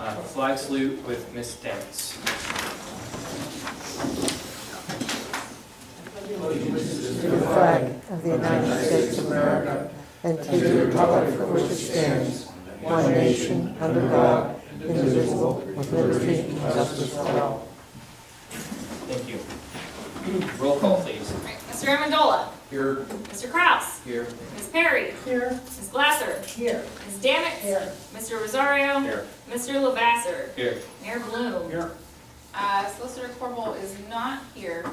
Flag salute with Miss Dents. To the flag of the United States of America and to the republic for which it stands, one nation, under God, indivisible, with liberty and justice for all. Thank you. Roll call, please. Right. Mr. Amendola. Here. Mr. Kraus. Here. Ms. Perry. Here. Ms. Glasser. Here. Ms. Dammit. Here. Mr. Rosario. Here. Mr. Lavasser. Here. Mayor Bloom. Here. Solicitor Corporal is not here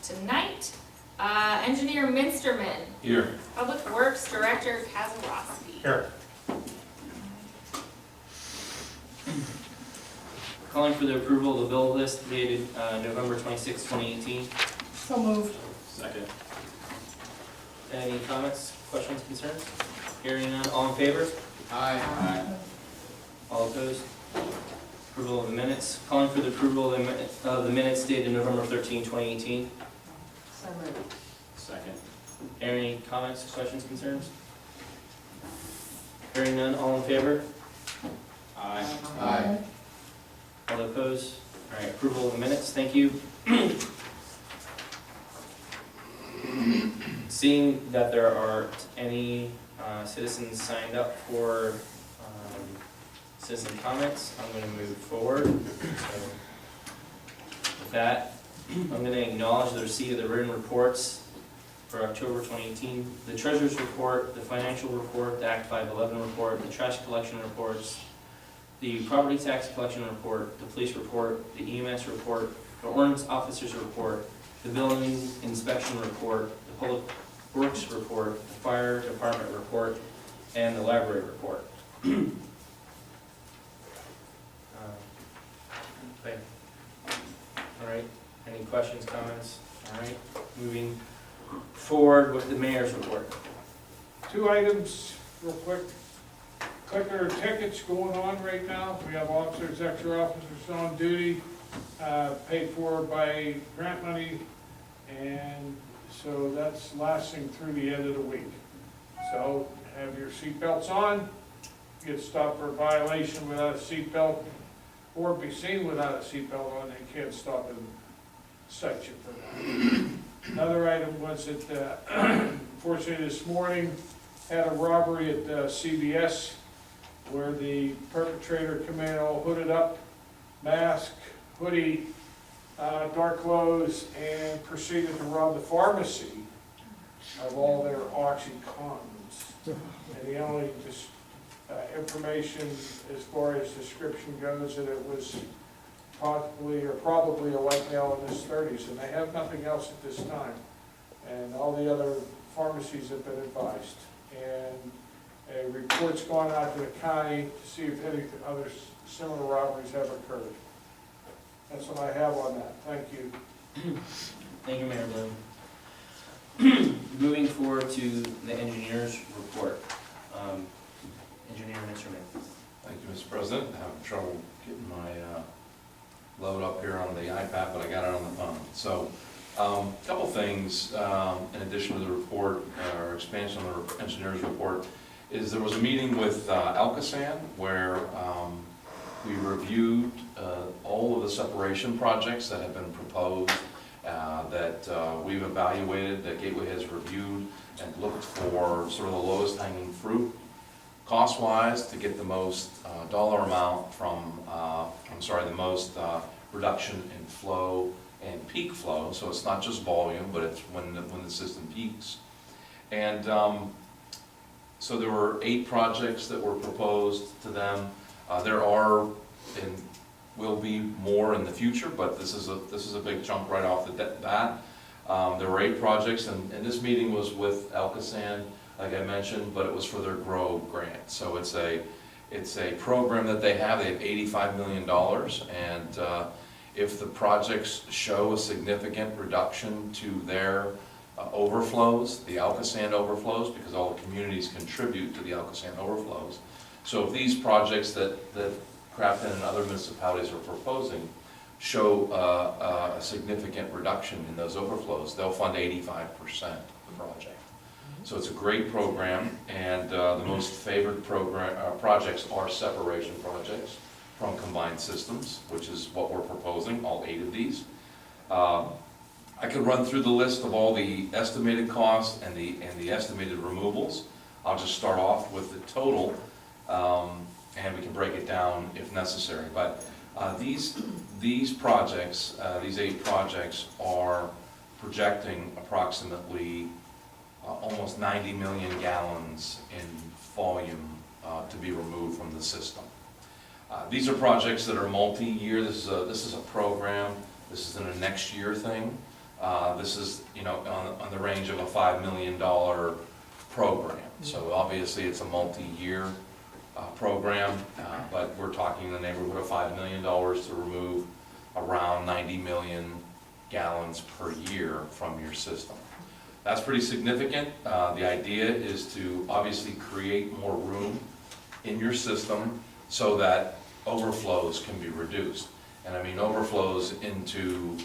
tonight. Engineer Minsterman. Here. Public Works Director Kazarowski. Here. Calling for the approval of the bill list dated November 26, 2018. So moved. Second. Any comments, questions, concerns? Hearing none, all in favor? Aye. All opposed? Approval of the minutes. Calling for the approval of the minutes dated November 13, 2018. So moved. Second. Any comments, questions, concerns? Hearing none, all in favor? Aye. Aye. All opposed? All right, approval of the minutes, thank you. Seeing that there aren't any citizens signed up for citizen comments, I'm going to move forward. So, with that, I'm going to acknowledge the receipt of the written reports for October 2018, the Treasurer's Report, the Financial Report, the Act 511 Report, the Trash Collection Reports, the Property Tax Collection Report, the Police Report, the EMS Report, the Ordnance Officer's Report, the Building Inspection Report, the Public Works Report, the Fire Department Report, and the Library Report. Okay. All right, any questions, comments? All right, moving forward with the Mayor's Report. Two items, real quick. Clicker tickets going on right now. We have officers, extra officers on duty, paid for by grant money, and so that's lasting through the end of the week. So have your seatbelts on. Get stopped for a violation without a seatbelt, or be seen without a seatbelt on, they can't stop and cite you for that. Another item was that, unfortunately this morning, had a robbery at CVS where the perpetrator came in all hooded up, mask, hoodie, dark clothes, and proceeded to rob the pharmacy of all their OxyCondoms. And the only information as far as description goes that it was possibly or probably a white male in his 30s, and they have nothing else at this time. And all the other pharmacies have been advised. And a report's gone out to the county to see if any other similar robberies have occurred. That's what I have on that. Thank you. Thank you, Mayor Bloom. Moving forward to the engineer's report. Engineer Minsterman. Thank you, Mr. President. I'm having trouble getting my load up here on the iPad, but I got it on the phone. So, a couple things in addition to the report, or expansion on the engineer's report, is there was a meeting with Alcosan where we reviewed all of the separation projects that have been proposed, that we've evaluated, that Gateway has reviewed and looked for sort of the lowest hanging fruit cost-wise to get the most dollar amount from, the most reduction in flow and peak flow. So it's not just volume, but it's when the system peaks. And so there were 8 projects that were proposed to them. There are and will be more in the future, but this is a big chunk right off the bat. There were 8 projects, and this meeting was with Alcosan, like I mentioned, but it was for their GROW grant. So it's a program that they have. They have $85 million, and if the projects show a significant reduction to their overflows, the Alcosan overflows, because all the communities contribute to the Alcosan overflows. So if these projects that Crafton and other municipalities are proposing show a significant reduction in those overflows, they'll fund 85% of the project. So it's a great program, and the most favored projects are separation projects. from combined systems, which is what we're proposing, all 8 of these. I could run through the list of all the estimated costs and the estimated removals. I'll just start off with the total, and we can break it down if necessary. But these projects, these 8 projects, are projecting approximately almost 90 million gallons in volume to be removed from the system. These are projects that are multi-year. This is a program. This isn't a next year thing. This is, on the range of a $5 million program. So obviously it's a multi-year program, but we're talking in the neighborhood of $5 million to remove around 90 million gallons per year from your system. That's pretty significant. The idea is to obviously create more room in your system so that overflows can be reduced. And I mean overflows into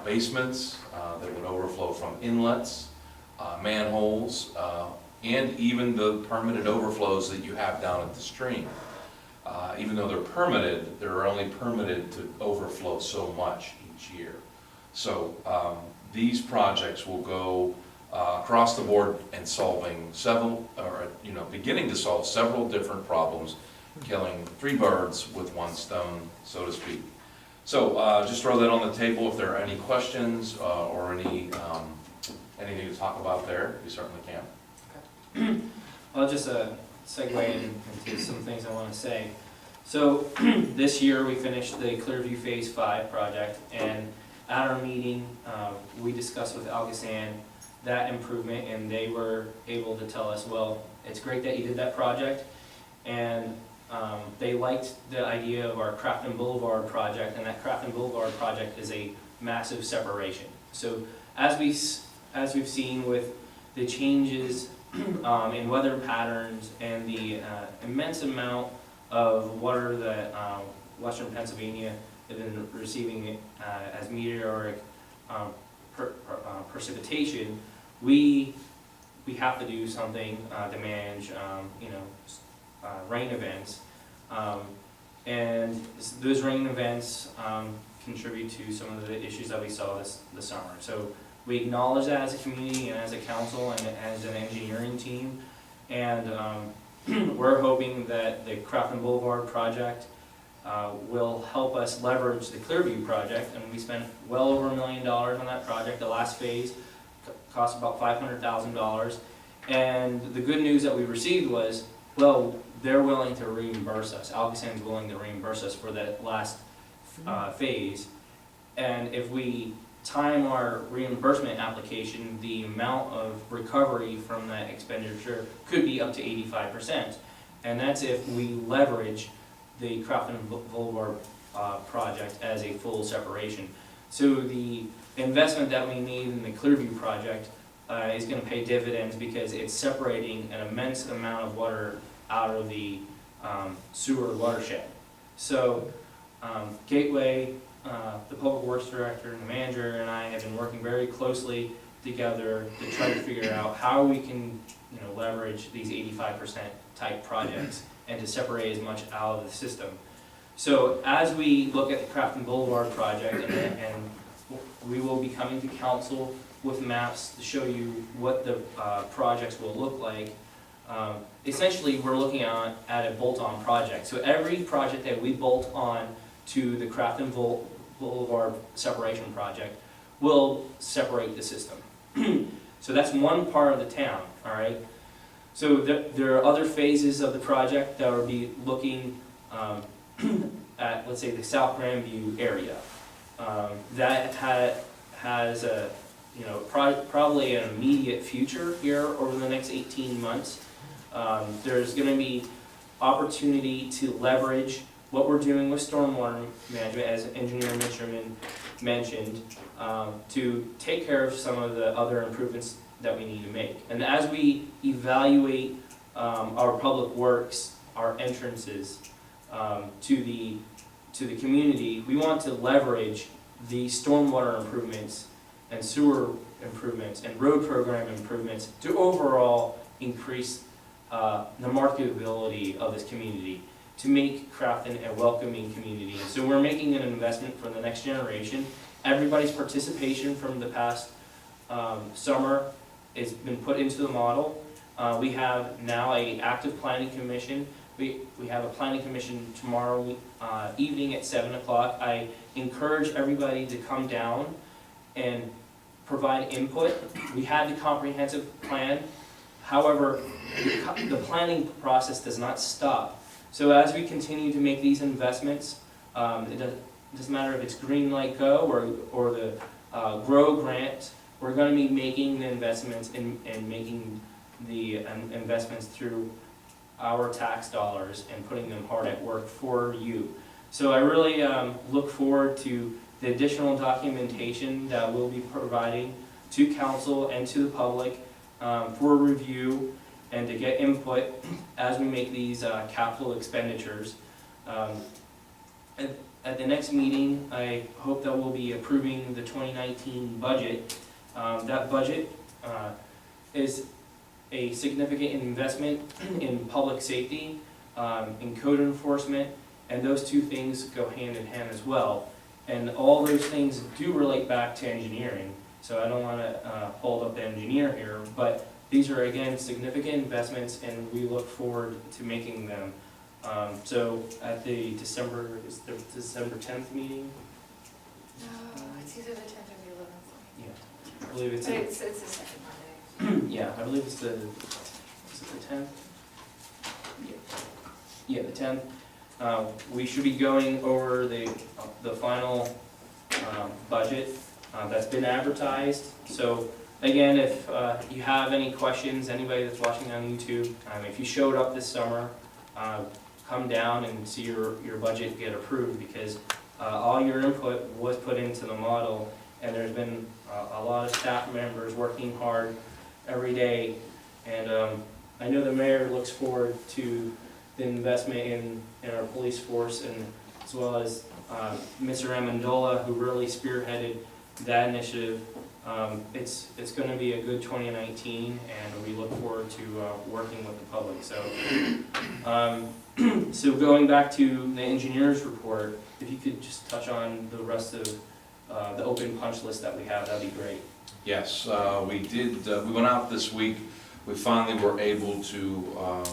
basements that would overflow from inlets, manholes, and even the permitted overflows that you have down at the stream. Even though they're permitted, they're only permitted to overflow so much each year. So these projects will go across the board and solving several, or beginning to solve several different problems, killing 3 birds with 1 stone, so to speak. So just throw that on the table. If there are any questions or anything to talk about there, you certainly can. I'll just segue into some things I want to say. So this year we finished the Clearview Phase 5 project, and at our meeting we discussed with Algasan that improvement, and they were able to tell us, well, it's great that you did that project, and they liked the idea of our Crafton Boulevard project, and that Crafton Boulevard project is a massive separation. So as we've seen with the changes in weather patterns and the immense amount of water that Western Pennsylvania has been receiving as meteoric precipitation, we have to do something to manage rain events, and those rain events contribute to some of the issues that we saw this summer. So we acknowledge that as a community and as a council and as an engineering team, and we're hoping that the Crafton Boulevard project will help us leverage the Clearview project, and we spent well over $1 million on that project. The last phase cost about $500,000, and the good news that we received was, well, they're willing to reimburse us. Algasan's willing to reimburse us for that last phase, and if we time our reimbursement application, the amount of recovery from that expenditure could be up to 85%, and that's if we leverage the Crafton Boulevard project as a full separation. So the investment that we made in the Clearview project is going to pay dividends because it's separating an immense amount of water out of the sewer watershed. So Gateway, the Public Works Director and the manager and I have been working very closely together to try to figure out how we can leverage these 85% type projects and to separate as much out of the system. So as we look at the Crafton Boulevard project, and we will be coming to council with maps to show you what the projects will look like. Essentially, we're looking at a bolt-on project. So every project that we bolt on to the Crafton Boulevard separation project will separate the system. So that's one part of the town, all right? So there are other phases of the project that will be looking at, let's say, the South Grandview area. That has a, probably an immediate future here over the next 18 months. There's going to be opportunity to leverage what we're doing with stormwater management, as Engineer Mitcherman mentioned, to take care of some of the other improvements that we need to make. And as we evaluate our public works, our entrances to the community, we want to leverage the stormwater improvements and sewer improvements and road program improvements to overall increase the marketability of this community. to make Crafton a welcoming community. And so we're making an investment for the next generation. Everybody's participation from the past summer has been put into the model. We have now an active planning commission. We have a planning commission tomorrow evening at 7 o'clock. I encourage everybody to come down and provide input. We had the comprehensive plan. However, the planning process does not stop. So as we continue to make these investments, it doesn't matter if it's Green Light Go or the Grow grant, we're going to be making the investments and making the investments through our tax dollars and putting them hard at work for you. So I really look forward to the additional documentation that we'll be providing to council and to the public for review and to get input as we make these capital expenditures. At the next meeting, I hope that we'll be approving the 2019 budget. That budget is a significant investment in public safety, in code enforcement, and those two things go hand in hand as well. And all those things do relate back to engineering, so I don't want to hold up the engineer here, but these are, again, significant investments, and we look forward to making them. So at the December 10th meeting? It's either the 10th or the 11th. Yeah, I believe it's. But it's the second Monday. Yeah, I believe it's the 10th? Yeah, the 10th. We should be going over the final budget that's been advertised. So again, if you have any questions, anybody that's watching on YouTube, if you showed up this summer, come down and see your budget get approved, because all your input was put into the model, and there's been a lot of staff members working hard every day. And I know the mayor looks forward to the investment in our police force, and as well as Mr. Amendola, who really spearheaded that initiative. It's going to be a good 2019, and we look forward to working with the public. So, so going back to the engineer's report, if you could just touch on the rest of the open punch list that we have, that'd be great. Yes, we did, we went out this week. We finally were able to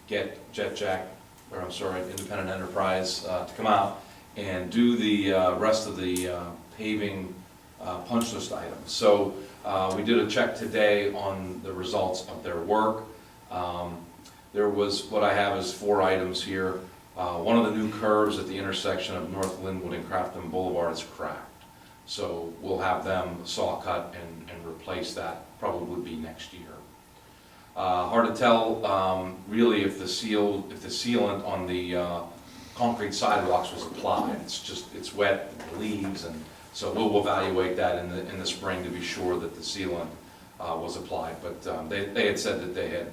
get Independent Enterprise to come out and do the rest of the paving punch list items. So we did a check today on the results of their work. There was, what I have is 4 items here. One of the new curves at the intersection of North Linwood and Crafton Boulevard is cracked. So we'll have them saw cut and replace that, probably be next year. Hard to tell really if the sealant on the concrete sidewalks was applied. It's wet, leaves, and so we'll evaluate that in the spring to be sure that the sealant was applied. But they had said that they had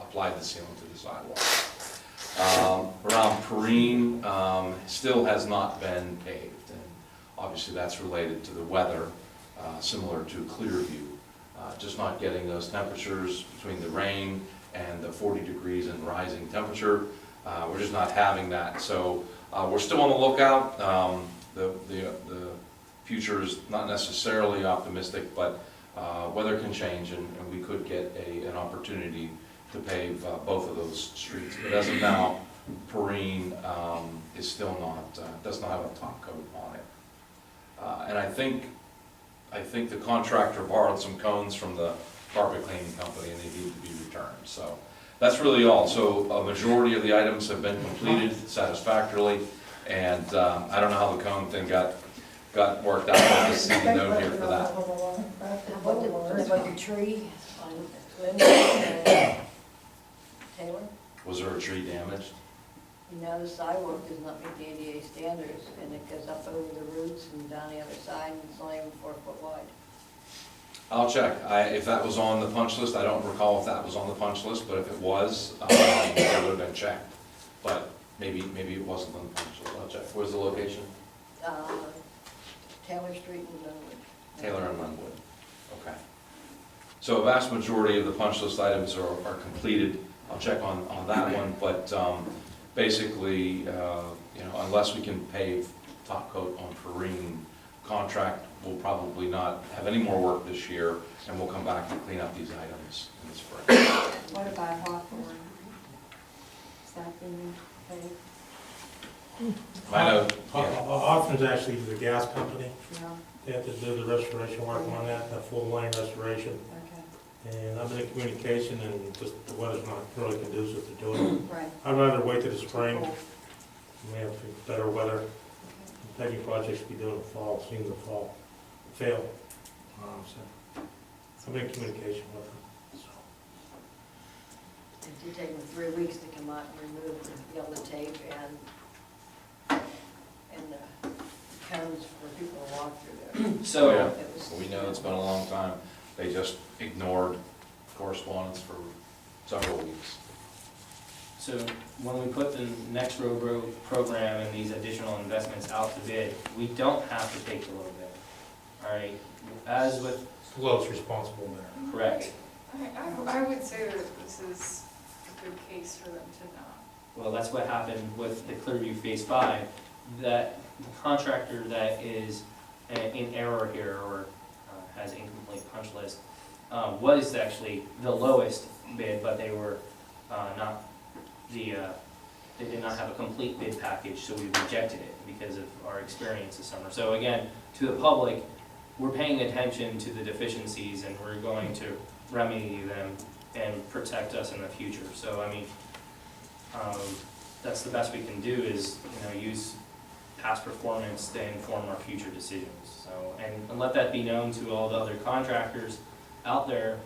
applied the sealant to the sidewalk. Around Perrine, still has not been paved, and obviously that's related to the weather, similar to Clearview. Just not getting those temperatures between the rain and the 40 degrees and rising temperature. We're just not having that. So we're still on the lookout. The future is not necessarily optimistic, but weather can change, and we could get an opportunity to pave both of those streets. But as of now, Perrine is still not, does not have a top coat on it. And I think the contractor borrowed some cones from the carpet cleaning company, and they need to be returned. So that's really all. So a majority of the items have been completed satisfactorily, and I don't know how the cone thing got worked out. I'll just see the note here for that. What about the tree on Linwood and Taylor? Was there a tree damaged? You know, the sidewalk does not meet the ADA standards, and it goes up over the roots and down the other side, and it's not even 4 foot wide. I'll check. If that was on the punch list, I don't recall if that was on the punch list, but if it was, it would have been checked. But maybe it wasn't on the punch list. I'll check. Where's the location? Taylor Street and Linwood. Taylor and Linwood. Okay. So a vast majority of the punch list items are completed. I'll check on that one, but basically, unless we can pave top coat on Perrine contract, we'll probably not have any more work this year, and we'll come back and clean up these items in the spring. What about Hawthorne? Is that being paid? I know, yeah, Hawthorne's actually the gas company. No? They have to do the restoration work on that, the full line restoration. Okay. And I've been in communication, and just the weather's not really conducive to doing it. Right. I'd rather wait till the spring, Cool. we have better weather. Okay. Paving projects we do in the fall, seem to fall, fail. So I'm in communication with them, so. It did take them 3 weeks to come out and remove the yellow tape and the cones for people to walk through there. So, yeah. It was- We know it's been a long time. They just ignored correspondence for several weeks. so when we put the next road program and these additional investments out to bid, we don't have to take the low bid. All right, as with, Lowest responsible there. correct. I would say that this is a good case for them to not. Well, that's what happened with the Clearview Phase 5, that the contractor that is in error here, or has incomplete punch list, was actually the lowest bid, but they were not they did not have a complete bid package, so we rejected it because of our experience this summer. So again, to the public, we're paying attention to the deficiencies, and we're going to remedy them and protect us in the future. So, I mean, that's the best we can do is, use past performance to inform our future decisions. So, and let that be known to all the other contractors out there.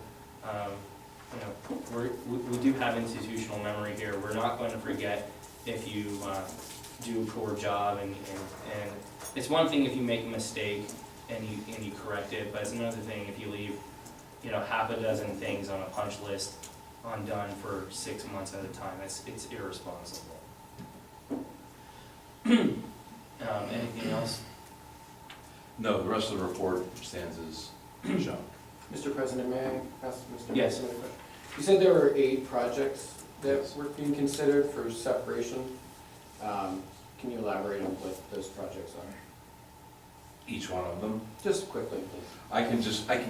We do have institutional memory here. We're not going to forget if you do a poor job, and it's one thing if you make a mistake and you correct it, but it's another thing if you leave, half a dozen things on a punch list undone for 6 months at a time. It's irresponsible. Anything else? No, the rest of the report stands as shown. Mr. President, may I ask Mr. Yes. Mason a question? You said there were 8 projects that were being considered for separation. Can you elaborate on what those projects are? Each one of them. Just quickly, please. I can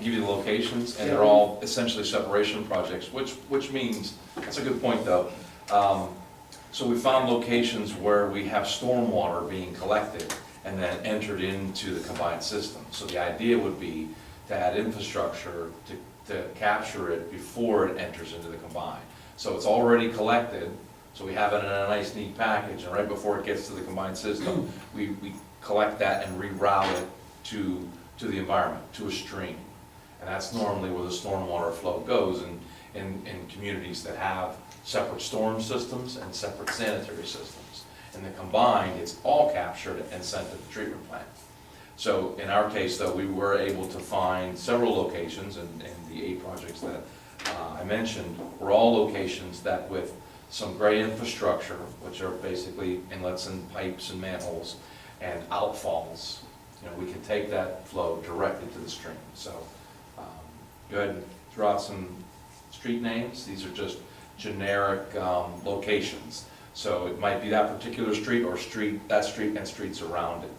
give you the locations, and they're all essentially separation projects, which means, that's a good point, though. So we found locations where we have stormwater being collected and then entered into the combined system. So the idea would be to add infrastructure to capture it before it enters into the combined. So it's already collected, so we have it in a nice neat package, and right before it gets to the combined system, we collect that and reroute it to the environment, to a stream. And that's normally where the stormwater flow goes in communities that have separate storm systems and separate sanitary systems. In the combined, it's all captured and sent to the treatment plant. So in our case, though, we were able to find several locations, and the 8 projects that I mentioned were all locations that, with some great infrastructure, which are basically inlets and pipes and manholes and outfalls, we can take that flow directly to the stream. So go ahead and throw out some street names. These are just generic locations. So it might be that particular street or that street and streets around it.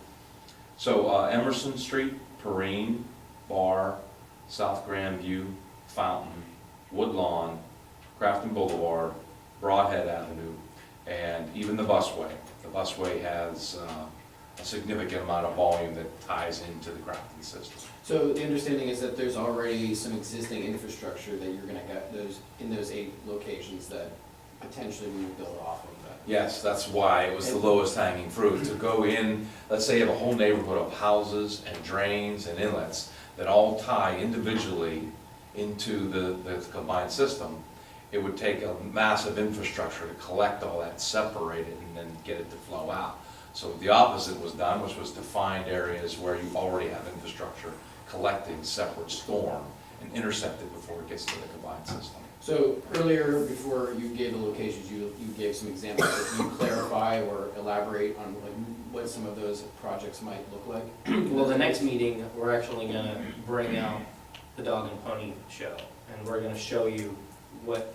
So Emerson Street, Perrine, Bar, South Grandview, Fountain, Woodlawn, Crafton Boulevard, Broadhead Avenue, and even the busway. The busway has a significant amount of volume that ties into the Crafton system. So the understanding is that there's already some existing infrastructure that you're gonna get in those 8 locations that potentially we would build off of that. Yes, that's why it was the lowest hanging fruit, to go in, let's say you have a whole neighborhood of houses and drains and inlets that all tie individually into the combined system. It would take a massive infrastructure to collect all that, separate it, and then get it to flow out. So the opposite was done, which was to find areas where you already have infrastructure collecting separate storm and intercept it before it gets to the combined system. So earlier, before you gave the locations, you gave some examples. Can you clarify or elaborate on what some of those projects might look like? Well, the next meeting, we're actually going to bring out the dog and pony show, and we're going to show you what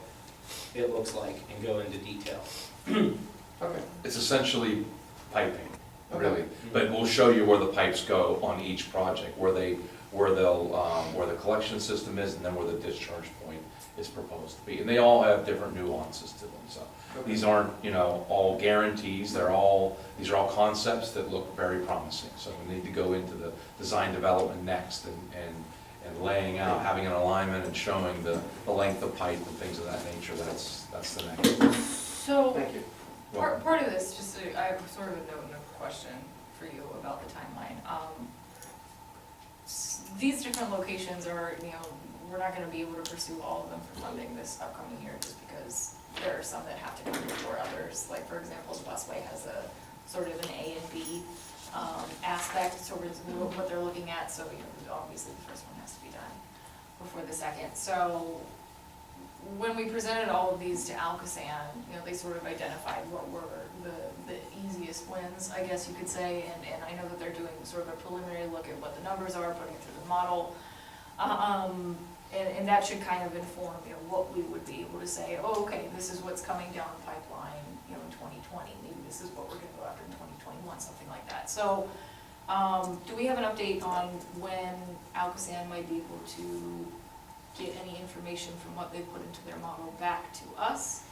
it looks like and go into detail. Okay. It's essentially piping, Okay. really, but we'll show you where the pipes go on each project, where the collection system is, and then where the discharge point is proposed to be. And they all have different nuances to them, so. These aren't, all guarantees, these are all concepts that look very promising. So we need to go into the design development next and laying out, having an alignment and showing the length of pipe and things of that nature. That's the next. So, Thank you. part of this, just, I have sort of a note and a question for you about the timeline. These different locations are, we're not gonna be able to pursue all of them for funding this upcoming year, just because there are some that have to come before others. Like, for example, the busway has a sort of an A and B aspect, sort of what they're looking at, so, obviously the first one has to be done before the second. So, when we presented all of these to Alcosan, they sort of identified what were the easiest wins, I guess you could say, and I know that they're doing sort of a preliminary look at what the numbers are, putting it through the model. And that should kind of inform, what we would be able to say, oh, okay, this is what's coming down the pipeline, in 2020, maybe this is what we're gonna go after in 2021, something like that. So, do we have an update on when Alcosan might be able to get any information from what they put into their model back to us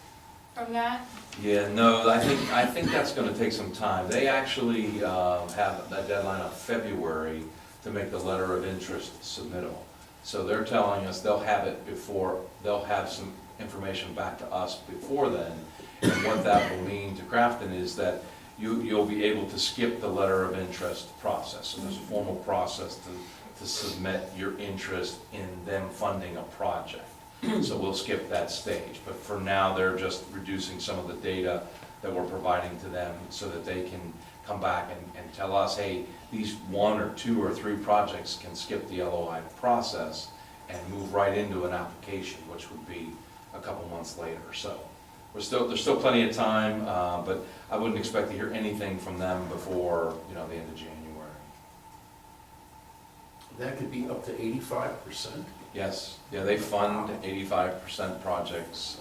from that? Yeah, no, I think that's gonna take some time. They actually have a deadline of February to make the letter of interest submittal. So they're telling us they'll have some information back to us before then. And what that will mean to Crafton is that you'll be able to skip the letter of interest process. So there's a formal process to submit your interest in them funding a project. So we'll skip that stage. But for now, they're just reducing some of the data that we're providing to them so that they can come back and tell us, hey, these 1 or 2 or 3 projects can skip the LOI process and move right into an application, which would be a couple months later. So there's still plenty of time, but I wouldn't expect to hear anything from them before, the end of January. That could be up to 85%. Yes, yeah, they fund 85% projects,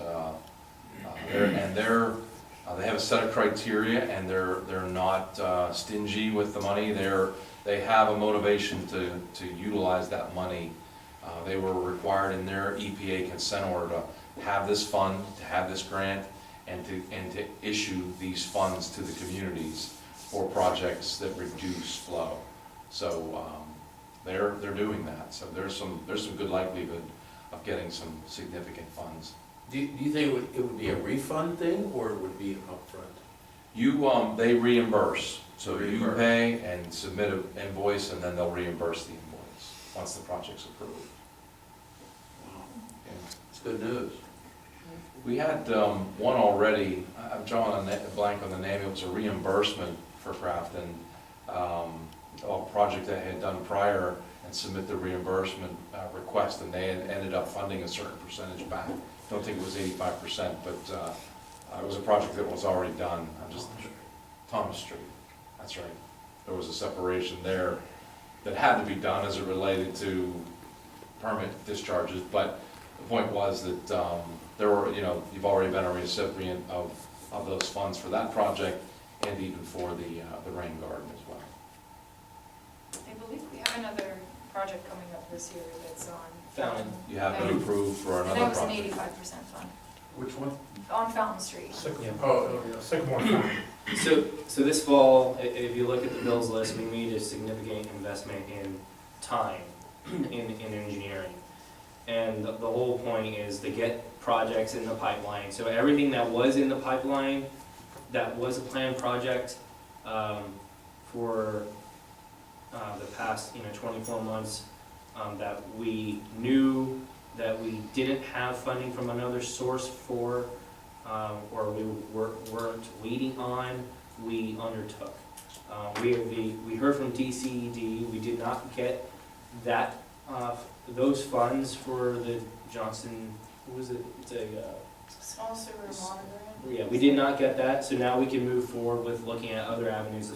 they have a set of criteria, and they're not stingy with the money. They have a motivation to utilize that money. They were required in their EPA consent order to have this fund, to have this grant, and to issue these funds to the communities for projects that reduce flow. So they're doing that. So there's some good likelihood of getting some significant funds. Do you think it would be a refund thing, or it would be upfront? They reimburse. So you Reimburse. pay and submit an invoice, and then they'll reimburse the invoice once the project's approved. Wow, Yeah. it's good news. We had one already, I'm drawing a blank on the name, it was a reimbursement for Crafton, a project they had done prior, and submit the reimbursement request, and they had ended up funding a certain percentage back. Don't think it was 85%, but it was a project that was already done. Thomas Street, that's right. There was a separation there that had to be done as it related to permit discharges, but the point was that there were, you've already been a recipient of those funds for that project, and even for the rain garden as well. I believe we have another project coming up this year that's on. Fountain. You have been approved for And another that was an project. 85% fund, Which one? on Fountain Street. Yeah. Oh, yeah. Sycamore Farm. So this fall, if you look at the bills list, we made a significant investment in time in engineering. And the whole point is to get projects in the pipeline. So everything that was in the pipeline, that was a planned project for the past 24 months, that we knew that we didn't have funding from another source for, or we weren't waiting on, we undertook. We heard from DCED, we did not get that, those funds for the Johnson, what was it? It's a, Small sewer monitoring. yeah, we did not get that, so now we can move forward with looking at other avenues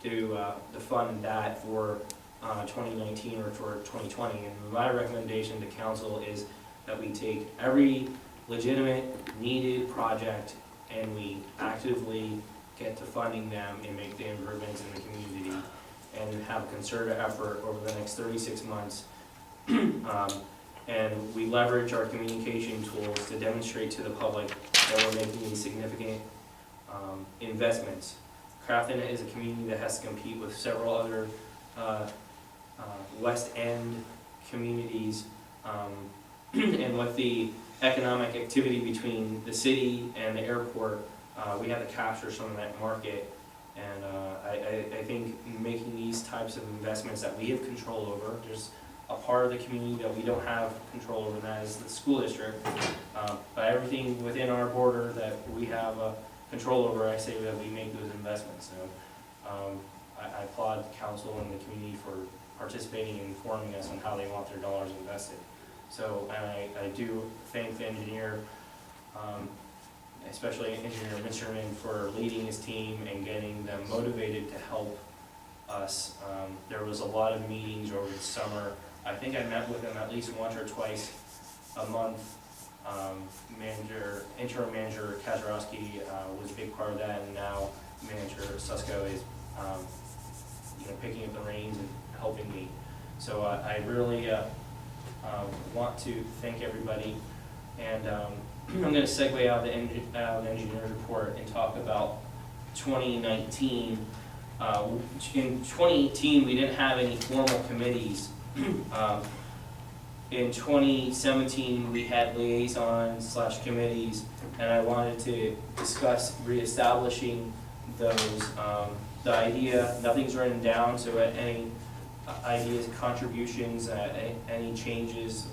to fund that for 2019 or for 2020. And my recommendation to council is that we take every legitimate, needed project, and we actively get to funding them and make the improvements in the community, and have a concerted effort over the next 36 months. And we leverage our communication tools to demonstrate to the public that we're making these significant investments. Crafton is a community that has to compete with several other West End communities, and with the economic activity between the city and the airport, we have to capture some of that market. And I think making these types of investments that we have control over, there's a part of the community that we don't have control over, and that is the school district. But everything within our border that we have control over, I say that we make those investments. So I applaud the council and the community for participating and informing us on how they want their dollars invested. So, and I do thank the engineer, especially Engineer Mitcherman, for leading his team and getting them motivated to help us. There was a lot of meetings over the summer. I think I met with him at least once or twice a month. Interim manager Kazarowski was a big part of that, and now manager Susko is picking up the reins and helping me. So I really want to thank everybody, and I'm going to segue out of the engineer's report and talk about 2019. In 2018, we didn't have any formal committees. In 2017, we had liaisons/committees, and I wanted to discuss reestablishing those. The idea, nothing's written down, so any ideas, contributions, any changes,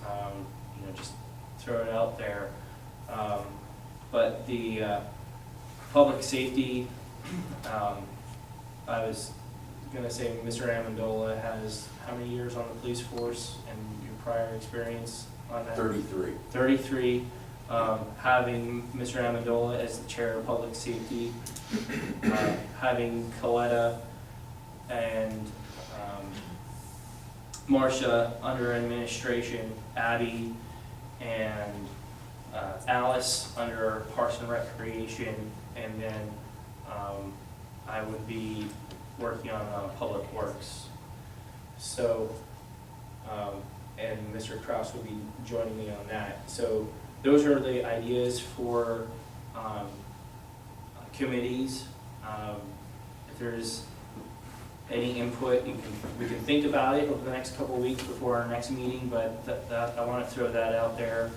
just throw it out there. But the public safety, I was going to say Mr. Amendola has how many years on the police force and your prior experience on that? 33. 33. Having Mr. Amendola as the chair of public safety, having Coletta and Marcia under administration, Abby and Alice under Parks and Recreation, and then I would be working on Public Works. So, and Mr. Kraus would be joining me on that. So those are the ideas for committees. If there's any input, we can think about it over the next couple of weeks before our next meeting, but I want to throw that out there,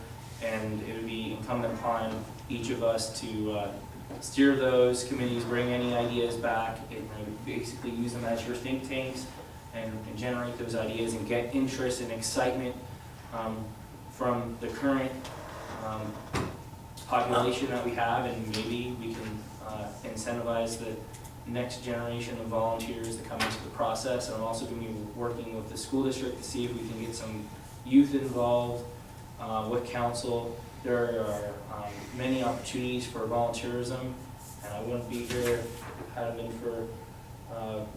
and it would be incumbent upon each of us to steer those committees, bring any ideas back, and basically use them as your think tanks and generate those ideas and get interest and excitement from the current population that we have, and maybe we can incentivize the next generation of volunteers to come into the process. And I'm also going to be working with the school district to see if we can get some youth involved with council. There are many opportunities for volunteerism, and I wouldn't be here if it hadn't been for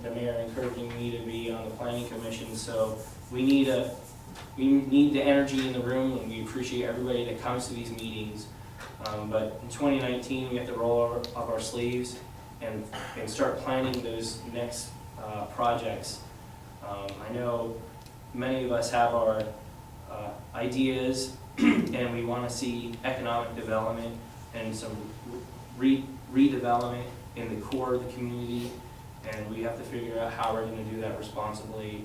the mayor encouraging me to be on the planning commission. So we need the energy in the room, and we appreciate everybody that comes to these meetings. But in 2019, we have to roll up our sleeves and start planning those next projects. I know many of us have our ideas, and we want to see economic development and some redevelopment in the core of the community, and we have to figure out how we're going to do that responsibly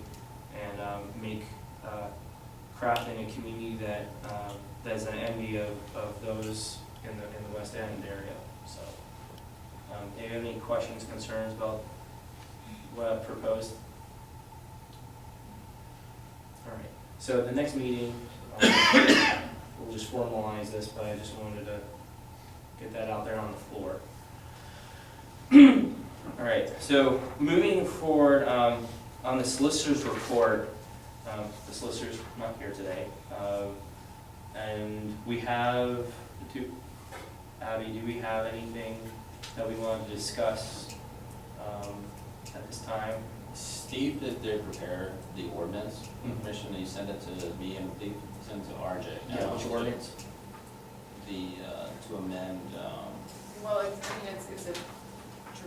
and make Crafton a community that is an envy of those in the West End area. So, do you have any questions, concerns about what I've proposed? All right. So the next meeting, we'll just formalize this, but I just wanted to get that out there on the floor. All right. So moving forward on the solicitor's report, the solicitor's not here today, and we have Abby, do we have anything that we wanted to discuss at this time? Steve, did they prepare the ordinance information? He sent it to me and they sent it to RJ. Yeah, which ordinance? to amend, Well, it's a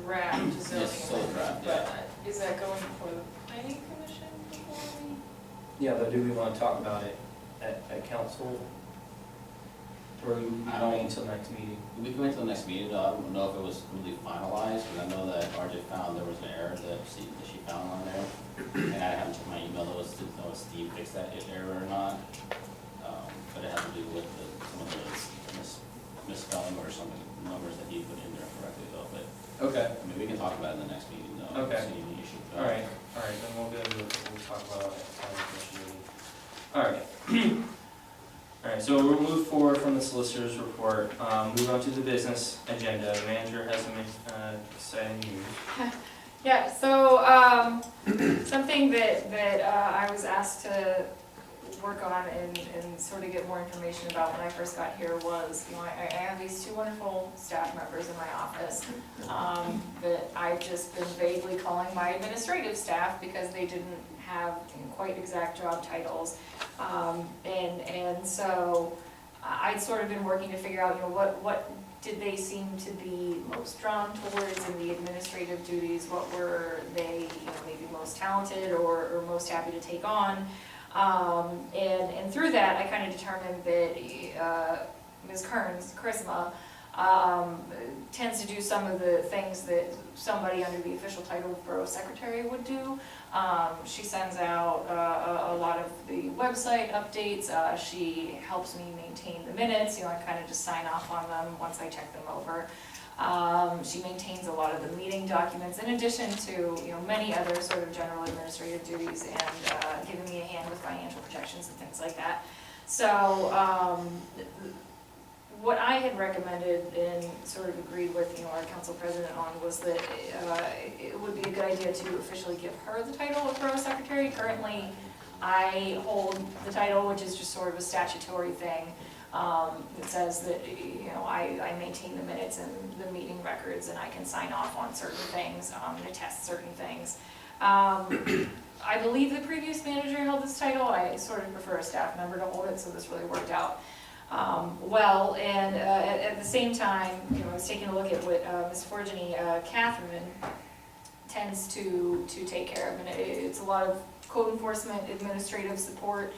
draft zoning Yes, still a amendment, draft, but is that going before the planning commission before we? Yeah, but do we wanna talk about it at council? Or we I don't- wait until next meeting? we can wait till the next meeting, though. I don't know if it was completely finalized, but I know that RJ found there was an error that she found on there. And I haven't checked my email, though, to know if Steve fixed that error or not. But it had to do with some of the misspelling or some of the numbers that he put in there correctly, though, but, Okay, I mean, we can talk about it in the next meeting, though. I don't Okay. see any issue with that. alright, then we'll talk about it at the planning commission meeting. Alright. Alright, so we'll move forward from the solicitor's report, move on to the business agenda. The manager has some exciting news. Yeah, so, something that I was asked to work on and sort of get more information about when I first got here was, I have these two wonderful staff members in my office, that I've just been vaguely calling my administrative staff because they didn't have quite exact job titles. And so I'd sort of been working to figure out, what did they seem to be most drawn towards in the administrative duties? What were they, maybe most talented or most happy to take on? And through that, I kind of determined that Ms. Kearns, Charisma, tends to do some of the things that somebody under the official title of Borough Secretary would do. She sends out a lot of the website updates. She helps me maintain the minutes. I kind of just sign off on them once I check them over. She maintains a lot of the meeting documents in addition to, many other sort of general administrative duties and giving me a hand with financial projections and things like that. So what I had recommended and sort of agreed with, our council president on was that it would be a good idea to officially give her the title of Borough Secretary. Currently, I hold the title, which is just sort of a statutory thing. It says that, I maintain the minutes and the meeting records, and I can sign off on certain things, and attest certain things. I believe the previous manager held this title. I sort of prefer a staff member to hold it, so this really worked out well. And at the same time, I was taking a look at what Ms. Forgini, Catherine, tends to take care of, and it's a lot of code enforcement, administrative support,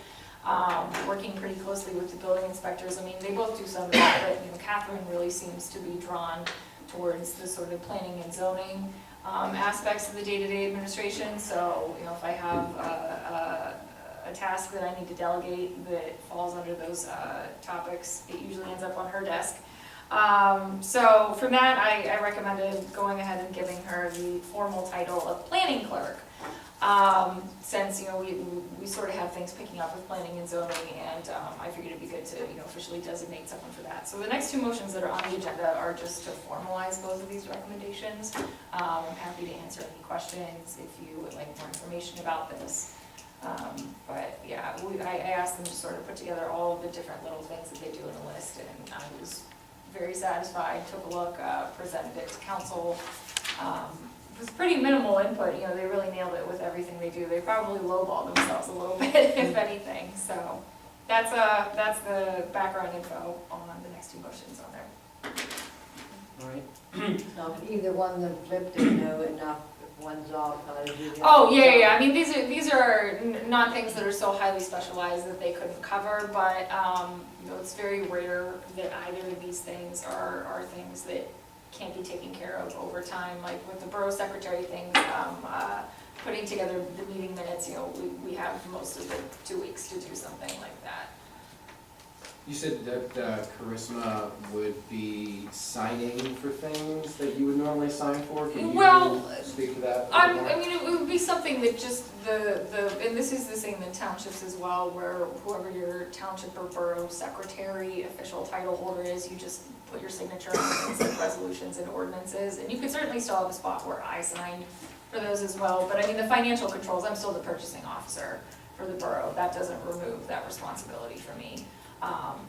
working pretty closely with the building inspectors. I mean, they both do some of that, but Catherine really seems to be drawn towards the sort of planning and zoning aspects of the day-to-day administration. So, if I have a task that I need to delegate that falls under those topics, it usually ends up on her desk. So from that, I recommended going ahead and giving her the formal title of planning clerk. Since, we sort of have things picking up with planning and zoning, and I figured it'd be good to, officially designate someone for that. So the next two motions that are on the agenda are just to formalize both of these recommendations. I'm happy to answer any questions if you would like more information about this. But yeah, I asked them to sort of put together all of the different little things that they do in a list, and I was very satisfied, took a look, presented it to council. It was pretty minimal input, they really nailed it with everything they do. They probably lowballed themselves a little bit, if anything. So that's the background info on the next two motions on there. All right. Now, if either one of them flipped, they know enough if one's off, how to do the other. Oh, yeah. I mean, these are not things that are so highly specialized that they couldn't cover, but, it's very rare that either of these things are things that can't be taken care of over time. Like with the borough secretary things, putting together the meeting minutes, we have most of the 2 weeks to do something like that. You said that Charisma would be signing for things that you would normally sign for? Can you speak to that? I mean, it would be something that just and this is the same in townships as well, where whoever your township or borough secretary official title holder is, you just put your signature on things like resolutions and ordinances, and you could certainly still have a spot where I signed for those as well. But I mean, the financial controls, I'm still the purchasing officer for the borough. That doesn't remove that responsibility for me.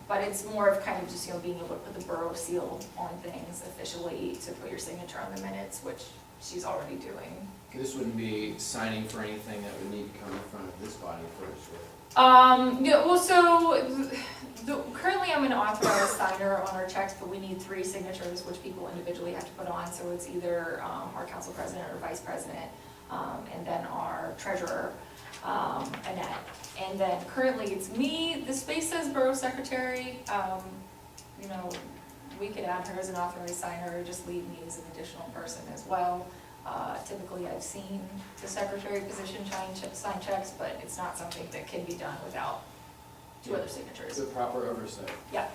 But it's more of kind of just, being able to put the borough seal on things officially to put your signature on the minutes, which she's already doing. This wouldn't be signing for anything that would need to come in front of this body first, right? Yeah, well, so, currently I'm an authorized signer on our checks, but we need 3 signatures, which people individually have to put on, so it's either, our council president or vice president, and then our treasurer, Annette. And then currently it's me, the space says borough secretary, you know, we could add her as an authorized signer, or just leave me as an additional person as well. Typically, I've seen the secretary position sign checks, but it's not something that can be done without 2 other signatures. The proper oversight. Yeah.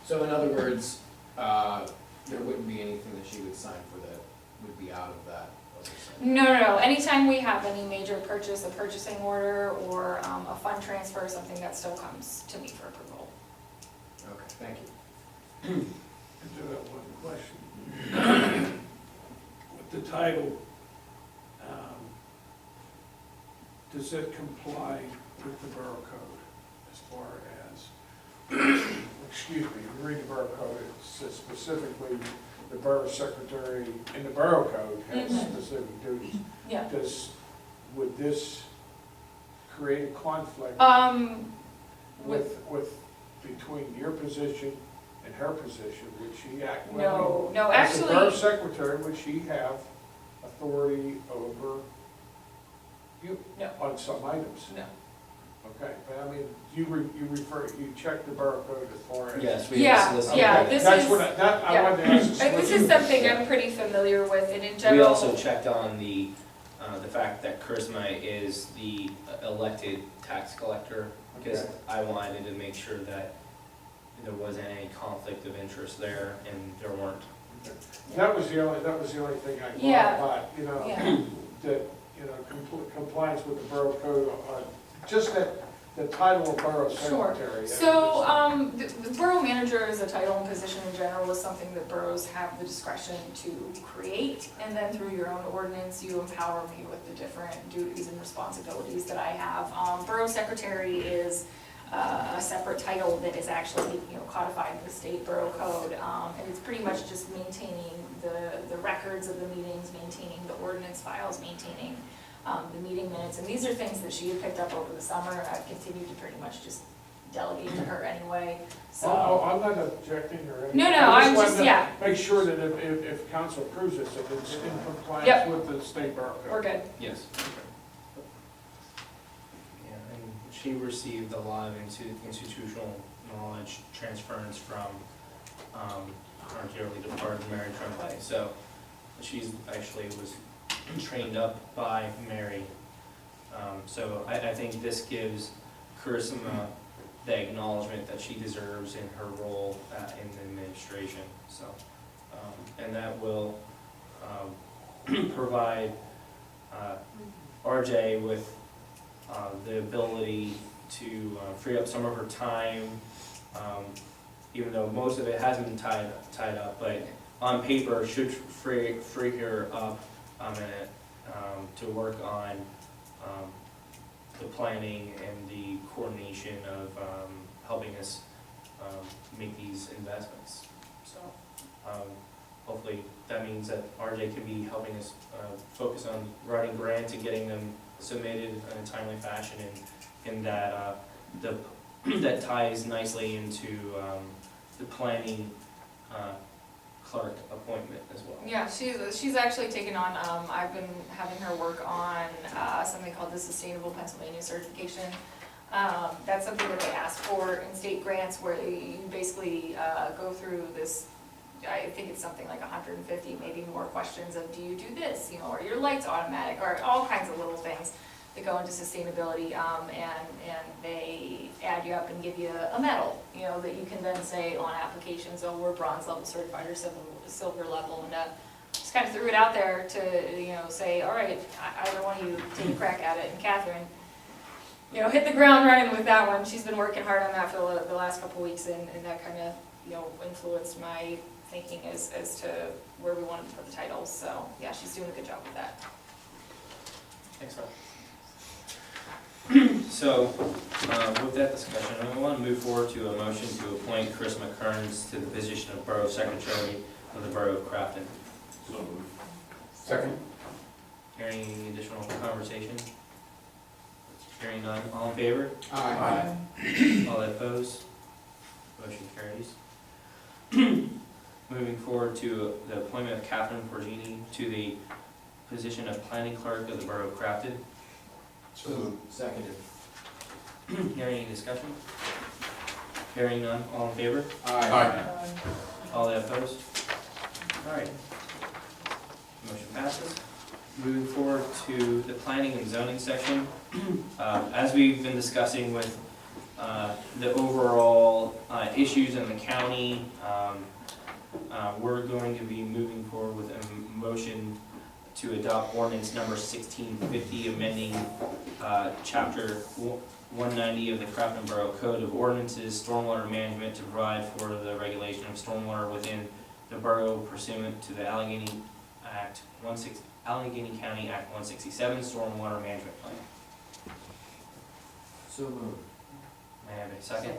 So in other words, there wouldn't be anything that she would sign for that would be out of that oversight? No. Anytime we have any major purchase, a purchasing order, or a fund transfer, something that still comes to me for approval. Okay, thank you. I do have one question. With the title, does it comply with the Borough Code as far as, excuse me, I'm reading the Borough Code, it says specifically the Borough Secretary in the Borough Code has Mhm. specific duties. Yeah. Would this create a conflict with, between your position and her position? Would she act? No, As the Borough actually, Secretary, would she have authority over you? No. On some items? no. Okay, but I mean, you check the Borough Code as far as. Yes, we Yeah, solicit. yeah, Okay, this that's is- what I yeah. wanted to ask. This is something I'm pretty familiar with, and in general. We also checked on the fact that Charisma is the elected tax collector, because Okay. I wanted to make sure that there wasn't any conflict of interest there, and there weren't. That was the only thing I Yeah. thought about, you know, Yeah. that, you know, compliance with the Borough Code on, just that, the title of Borough Sure. Secretary. So, the borough manager is a title and position in general, is something that boroughs have the discretion to create, and then through your own ordinance, you empower me with the different duties and responsibilities that I have. Borough secretary is a separate title that is actually, you know, codified in the state borough code, and it's pretty much just maintaining the records of the meetings, maintaining the ordinance files, maintaining the meeting minutes, and these are things that she had picked up over the summer, and I've continued to pretty much just delegate to her anyway, so. Oh, I'm not objecting or anything. No, I I'm wanted just, to yeah, Make sure that if council approves this, that it's in Yep. compliance with the state Borough Code. we're good. Yes. Yeah, and she received a lot of institutional knowledge transference from our dearly departed Mary Tremblay. So she's actually was trained up by Mary. So I think this gives Charisma the acknowledgement that she deserves in her role in the administration. So, and that will provide RJ with the ability to free up some of her time, even though most of it hasn't been tied up, but on paper should free her up to work on the planning and the coordination of helping us make these investments. So hopefully that means that RJ can be helping us focus on writing grants and getting them submitted in a timely fashion, and that that ties nicely into the planning clerk appointment as well. Yeah, she's actually taken on, I've been having her work on something called the Sustainable Pennsylvania Certification. That's something that they ask for in state grants, where you basically go through this, I think it's something like 150, maybe more questions of, do you do this, you know, are your lights automatic, or all kinds of little things that go into sustainability, and they add you up and give you a medal, you know, that you can then say on applications, oh, we're bronze level certified or silver level, and just kind of threw it out there to, you know, say, all right, either one of you take a crack at it, and Catherine, you know, hit the ground running with that one. She's been working hard on that for the last couple weeks, and that kind of, you know, influenced my thinking as to where we wanted to put the titles, so, yeah, she's doing a good job with that. Excellent. So, with that discussion, I want to move forward to a motion to appoint Charisma Kearns to the position of Borough Secretary of the Borough of Crafton. So moved. Second. Hearing any additional conversation? Hearing none, all in favor? Aye. All opposed? Motion carries. Moving forward to the appointment of Catherine Porgini to the position of planning clerk of the Borough of Crafton. So moved. Seconded. Hearing any discussion? Hearing none, all in favor? Aye. All opposed? All right. Motion passes. Moving forward to the planning and zoning section. As we've been discussing with the overall issues in the county, we're going to be moving forward with a motion to adopt ordinance number 1650, amending chapter 190 of the Crafton Borough Code of Ordinances, stormwater management, to provide for the regulation of stormwater within the borough pursuant to the Allegheny County Act 167 Stormwater Management Plan. So moved. May I have a second?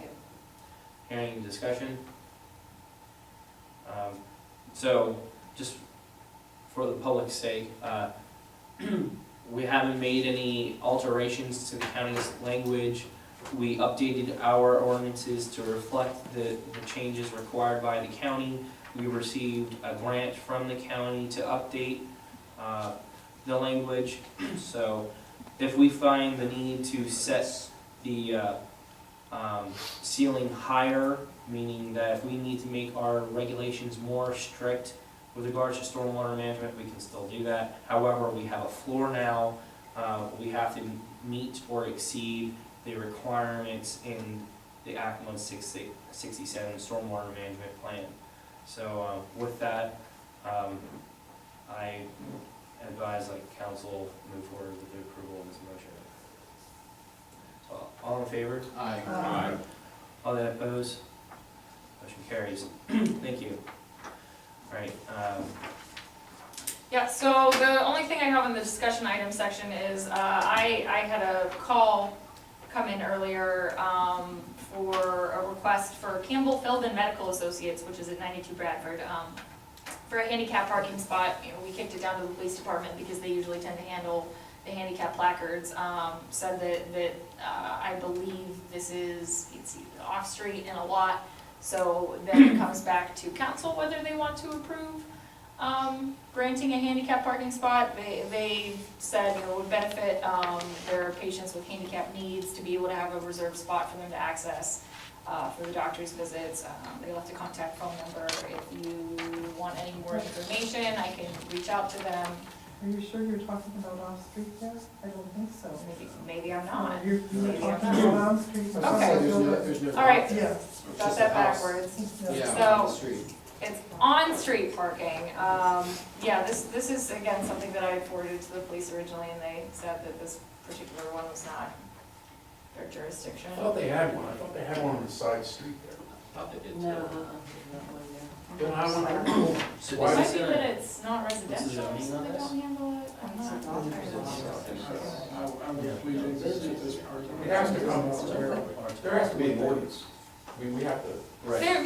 Hearing discussion? So, just for the public's sake, we haven't made any alterations to the county's language. We updated our ordinances to reflect the changes required by the county. We received a grant from the county to update the language. So if we find the need to set the ceiling higher, meaning that if we need to make our regulations more strict with regards to stormwater management, we can still do that. However, we have a floor now. We have to meet or exceed the requirements in the Act 167 Stormwater Management Plan. So with that, I advise council move forward with the approval of this motion. So, all in favor? Aye. Aye. All that opposed? Motion carries. Thank you. All right, Yeah, so the only thing I have in the discussion item section is, I had a call come in earlier, for a request for Campbell Feldman Medical Associates, which is at 92 Bradford, for a handicap parking spot. You know, we kicked it down to the police department because they usually tend to handle the handicap placards. Said that I believe it's off-street and a lot, so then it comes back to council whether they want to approve granting a handicap parking spot. They said, it would benefit their patients with handicap needs to be able to have a reserved spot for them to access for the doctor's visits. They left a contact phone number. If you want any more information, I can reach out to them. Are you sure you're talking about off-street there? I don't think so. Maybe I'm not. You're Maybe I'm talking not. about on-street. Okay. There's no. All right. Yeah. Got that backwards. Yeah, on the street. It's on-street parking. Yeah, this is, again, something that I forwarded to the police originally, and they said that this particular one was not their jurisdiction. I thought they had one, I thought they had one on the side street there. I thought they did No, too. not one there. Don't have one? so It Why might this be is that it's not residential, zoning so on they this? don't handle it. I'm not. I would please visit this part. It has to come, there has to be an ordinance. I mean, we have to, right. There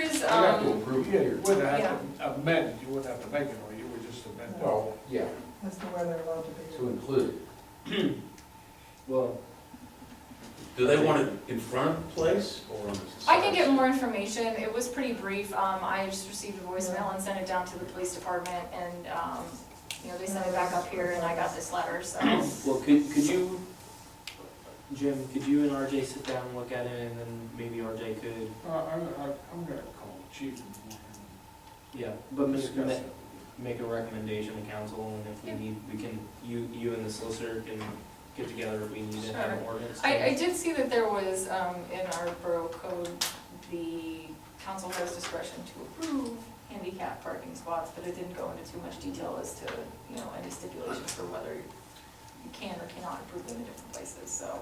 is, we have to approve it You here. wouldn't have to amend, you wouldn't have to make it, or you would just amend it. Well, yeah, As to where they're allowed to be. to include it. Well, Do they want it in front of the place or on the side? I can get more information. It was pretty brief. I just received a voicemail and sent it down to the police department, and, they sent it back up here, and I got this letter, so. well, could you, Jim, could you and RJ sit down and look at it, and then maybe RJ could, I'm gonna call the chief and yeah, but discuss make, it. make a recommendation to council, and if we need, we can, you and the solicitor can get together if we need to have an ordinance. I did see that there was, in our borough code, the council has discretion to approve handicap parking spots, but it didn't go into too much detail as to, any stipulations for whether you can or cannot approve them in different places, so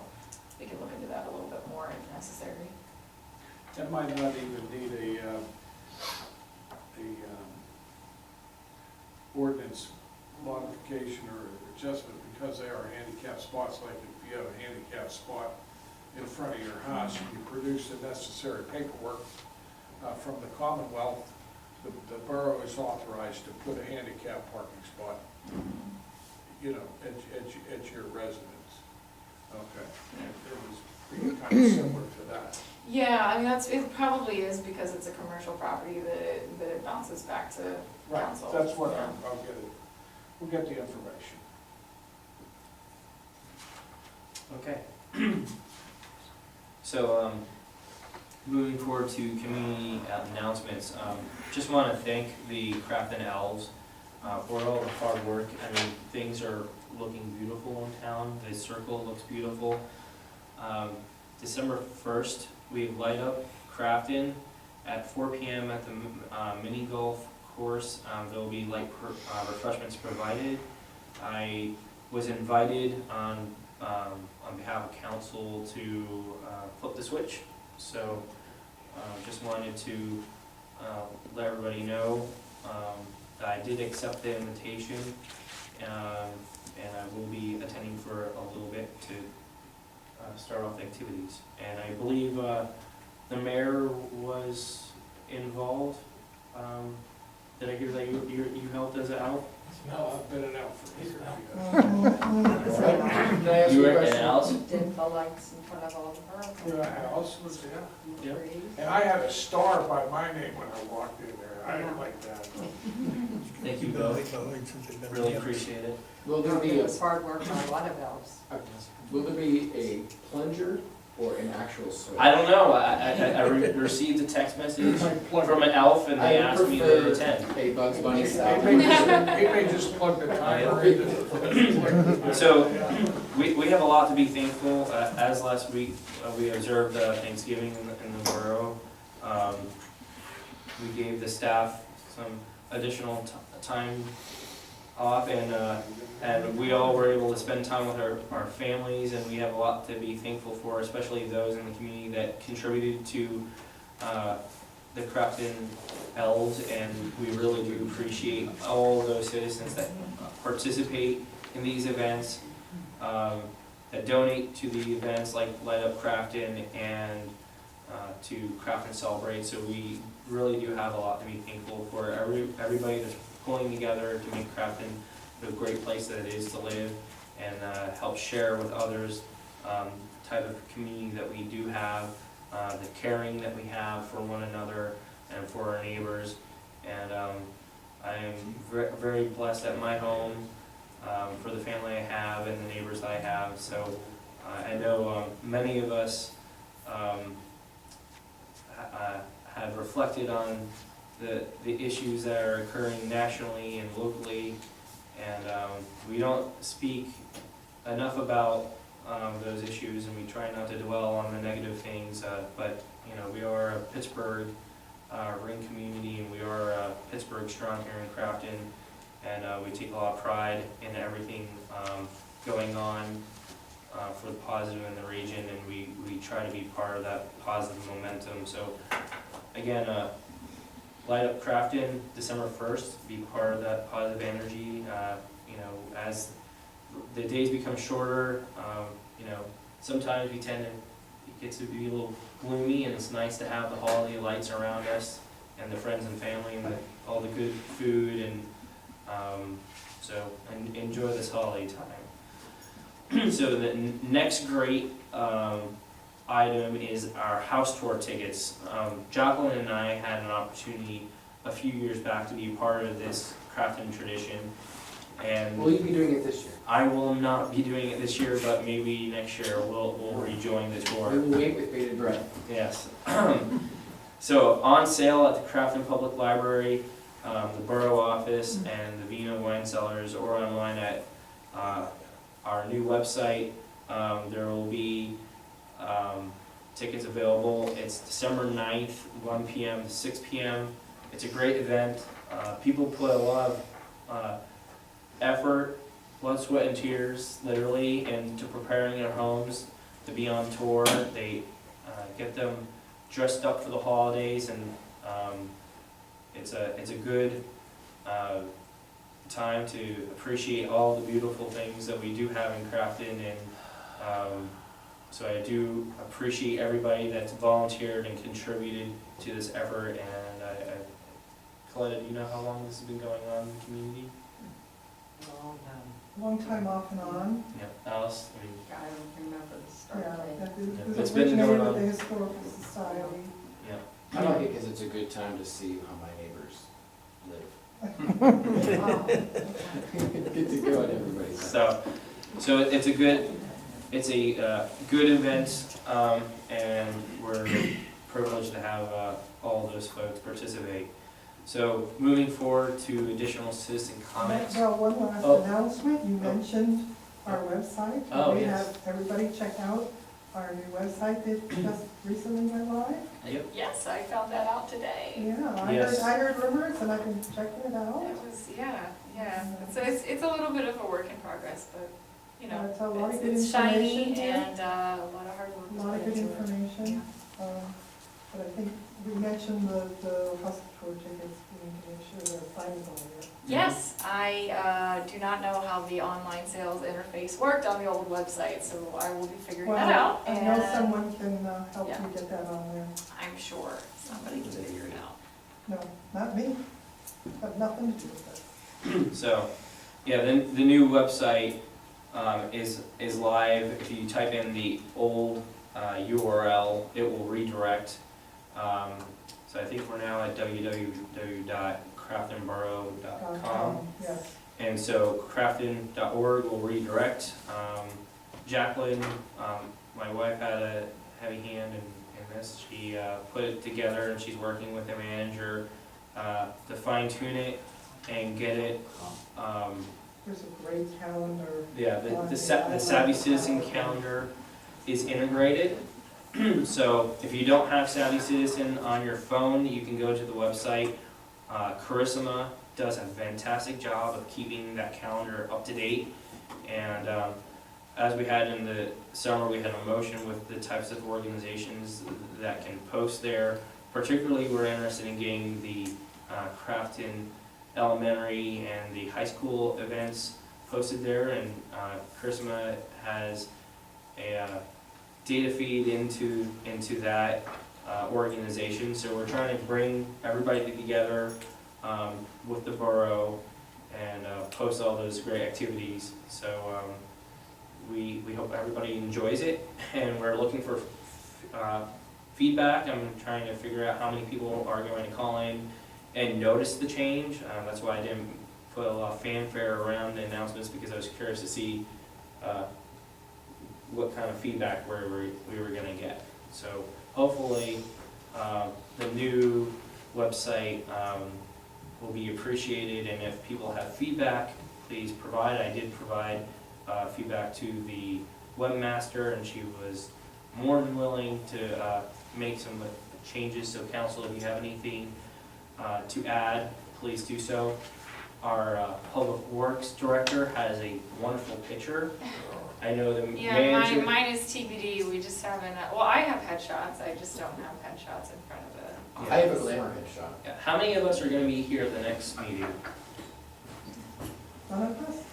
we can look into that a little bit more if necessary. That might not even need a ordinance modification or adjustment, because they are handicap spots. Like if you have a handicap spot in front of your house, you produce the necessary paperwork from the Commonwealth the borough is authorized to put a handicap parking spot, you know, at your residence. Okay, and it was kind of similar to that. Yeah, I mean, it probably is because it's a commercial property that it bounces back to Right, council. that's what Yeah. I'll get it, we'll get the information. Okay. So, moving forward to community announcements, just want to thank the Crafton Elves for all the hard work. I mean, things are looking beautiful in town, the circle looks beautiful. December 1st, we light up Crafton at 4 p.m. at the mini golf course. There will be light refreshments provided. I was invited on behalf of council to flip the switch. So just wanted to let everybody know that I did accept the invitation, and I will be attending for a little bit to start off activities. And I believe the mayor was involved. Did I hear that you helped us out? No, I've been an elf for years. Can I ask You you were a at question? Al's? Did the lights in front of all the The house was, Yeah. trees? and I had a star by my name when I walked in there, I didn't like that. Thank you both. Really appreciate it. Will there be It a, was hard work on a lot of elves. will there be a plunger or an actual switch? I don't know. I received a text message from an elf, and they I asked me to prefer attend. a Bugs Bunny He style. may just plug the timer in. So we have a lot to be thankful. As last week we observed Thanksgiving in the borough. We gave the staff some additional time off, and we all were able to spend time with our families, and we have a lot to be thankful for, especially those in the community that contributed to the Crafton Elves, and we really do appreciate all those citizens that participate in these events, that donate to the events like Light Up Crafton and to Crafton Celebrate. So we really do have a lot to be thankful for. Everybody that's pulling together to make Crafton the great place that it is to live, and help share with others the type of community that we do have, the caring that we have for one another and for our neighbors. And I am very blessed at my home for the family I have and the neighbors that I have. So I know many of us have reflected on the issues that are occurring nationally and locally, and we don't speak enough about those issues, and we try not to dwell on the negative things, but you know, we are a Pittsburgh ring community, and we are Pittsburgh strong here in Crafton, and we take a lot of pride in everything going on for the positive in the region, and we try to be part of that positive momentum. So again, Light Up Crafton, December 1st, be part of that positive energy. You know, as the days become shorter, you know, sometimes it gets to be a little gloomy, and it's nice to have the holiday lights around us, and the friends and family, and all the good food, and so enjoy this holiday time. So the next great item is our house tour tickets. Jacqueline and I had an opportunity a few years back to be part of this Crafton tradition, and Will you be doing it this year? I will not be doing it this year, but maybe next year we'll rejoin the We tour. will wait with bated breath. Yes. So on sale at the Crafton Public Library, the Borough office, and the Vino Wine Cellars, or online at our new website. There will be tickets available. It's December 9th, 1 p.m. to 6 p.m. It's a great event. People put a lot of effort, blood, sweat, and tears, literally, into preparing their homes to be on tour. They get them dressed up for the holidays, and it's a good time to appreciate all the beautiful things that we do have in Crafton, and so I do appreciate everybody that's volunteered and contributed to this effort, and I Coletta, do you know how long this has been going on in the community? Long time. Long time off and on. Yep. Alice, I mean, I don't remember the start Yeah, date. it It's was been going originated on. with the Historical Society. yeah. I like it because it's a good time to see how my neighbors live. Oh, Good to go at everybody's. So it's a good event, and we're privileged to have all those folks participate. So moving forward to additional citizen comments. Well, one last Oh. announcement, you mentioned our website. Oh, We yes. have everybody check out our new website that just recently went live. Yep. Yes, I found that out today. Yeah, Yes. I heard rumors and I've been checking it out. It was, yeah. So it's a little bit of a work in progress, but, you know, It's a lot of good it's shiny information here. and a lot of hard work. A lot of good put into it. information. But I think we mentioned the hospital tickets, we need to make sure they're signed on there. Yes, I do not know how the online sales interface worked on the old website, so I will be figuring that out. Well, I know And someone can help Yeah. you get that on there. I'm sure somebody can figure it out. No, not me. Have nothing to do with it. So, yeah, the new website is live. If you type in the old URL, it will redirect. So I think we're now at www.craftonborough.com. Yes. And so crafton.org will redirect. Jacqueline, my wife, had a heavy hand in this. She put it together and she's working with the manager to fine tune it and get it. There's a great calendar. Yeah, the Savvy Citizen calendar is integrated. So if you don't have Savvy Citizen on your phone, you can go to the website. Carissima does a fantastic job of keeping that calendar up to date. And as we had in the summer, we had a motion with the types of organizations that can post there. Particularly, we're interested in getting the Crafton elementary and the high school events posted there. And Carissima has a data feed into that organization. So we're trying to bring everybody together with the borough and post all those great activities. So we hope everybody enjoys it, and we're looking for feedback. I'm trying to figure out how many people are going to call in and notice the change. That's why I didn't put a lot of fanfare around the announcements, because I was curious to see what kind of feedback we were going to get. So hopefully the new website will be appreciated, and if people have feedback, please provide. I did provide feedback to the webmaster, and she was more than willing to make some changes. So council, if you have anything to add, please do so. Our Public Works Director has a wonderful picture. I know the Yeah, manager. mine is TBD, we just haven't, well, I have headshots, I just don't have headshots in front of the. I have a glamour headshot. Yeah, how many of us are gonna be here at the next meeting? None of us?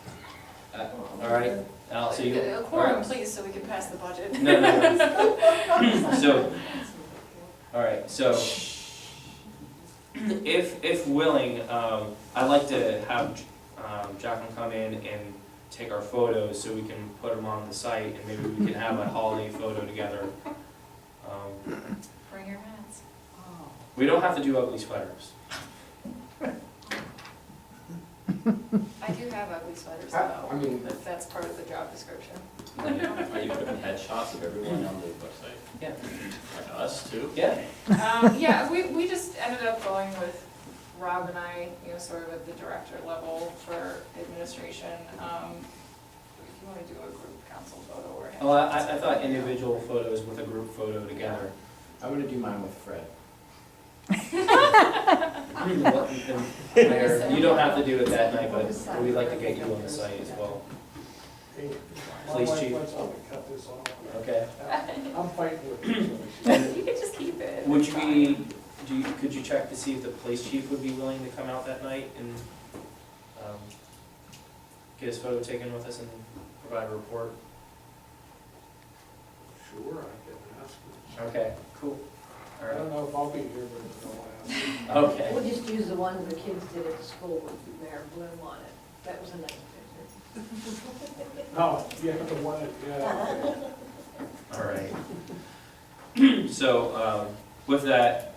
All right, Al, so you. A quorum, please, so we can pass the budget. No. So, all right, so if willing, I'd like to have Jacqueline come in and take our photos so we can put them on the site, and maybe we can have a holiday photo together. Bring your hats. Oh. We don't have to do ugly sweaters. I do have ugly sweaters I though, mean- but that's part of the job description. Are you putting headshots of everyone on the website? Yeah. Like us too? Yeah. Yeah, we just ended up going with Rob and I, sort of at the director level for administration. If you wanna do a group council photo or. Oh, I thought individual photos with a group photo together. I'm gonna do mine with Fred. Mayor, you don't have to do it that night, but we'd like to get you on the site as well. Police chief. Cut this off. Okay. I'm fighting with you. You can just keep it. Would it's you fine. could you check to see if the police chief would be willing to come out that night and get his photo taken with us and provide a report? Sure, I can ask him. Okay, cool. I don't know if I'll be here, but it's going to Okay. We'll just use the one the kids did at the school with Mayor Bloom on it. That was a nice picture. Oh, yeah, the one, yeah. All right. So, with that,